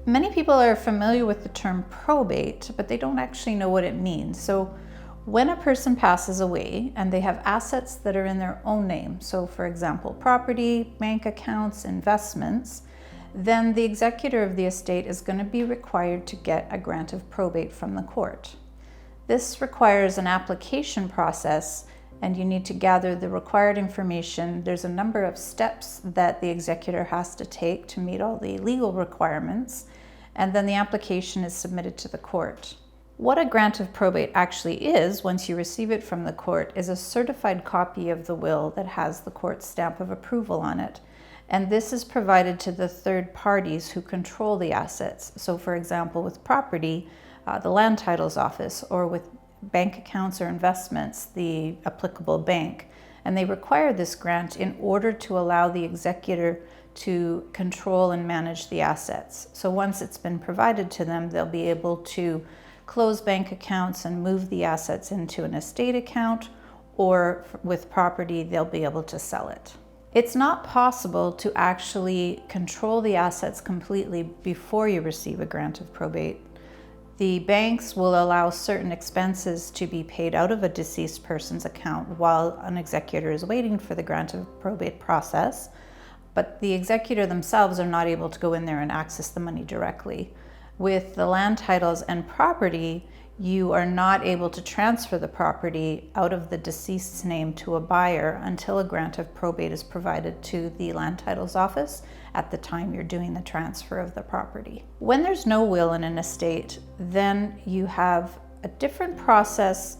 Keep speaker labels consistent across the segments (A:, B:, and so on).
A: Many people are familiar with the term probate, but they don't actually know what it means. So when a person passes away and they have assets that are in their own name, so for example, property, bank accounts, investments, then the executor of the estate is going to be required to get a grant of probate from the court. This requires an application process, and you need to gather the required information. There's a number of steps that the executor has to take to meet all the legal requirements, and then the application is submitted to the court. What a grant of probate actually is, once you receive it from the court, is a certified copy of the will that has the court's stamp of approval on it. And this is provided to the third parties who control the assets. So for example, with property, the land titles office, or with bank accounts or investments, the applicable bank. And they require this grant in order to allow the executor to control and manage the assets. So once it's been provided to them, they'll be able to close bank accounts and move the assets into an estate account, or with property, they'll be able to sell it. It's not possible to actually control the assets completely before you receive a grant of probate. The banks will allow certain expenses to be paid out of a deceased person's account while an executor is waiting for the grant of probate process, but the executor themselves are not able to go in there and access the money directly. With the land titles and property, you are not able to transfer the property out of the deceased's name to a buyer until a grant of probate is provided to the land titles office at the time you're doing the transfer of the property. When there's no will in an estate, then you have a different process,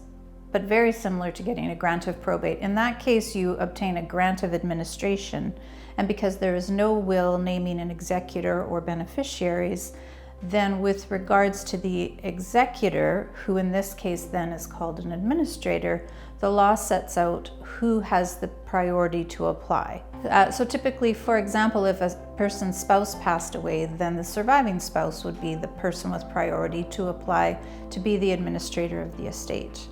A: but very similar to getting a grant of probate. In that case, you obtain a grant of administration, and because there is no will naming an executor or beneficiaries, then with regards to the executor, who in this case then is called an administrator, the law sets out who has the priority to apply. So typically, for example, if a person's spouse passed away, then the surviving spouse would be the person with priority to apply to be the administrator of the estate.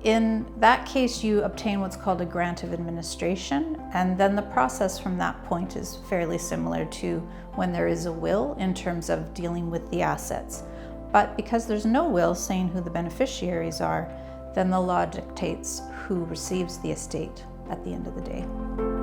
A: In that case, you obtain what's called a grant of administration, and then the process from that point is fairly similar to when there is a will in terms of dealing with the assets. But because there's no will saying who the beneficiaries are, then the law dictates who receives the estate at the end of the day.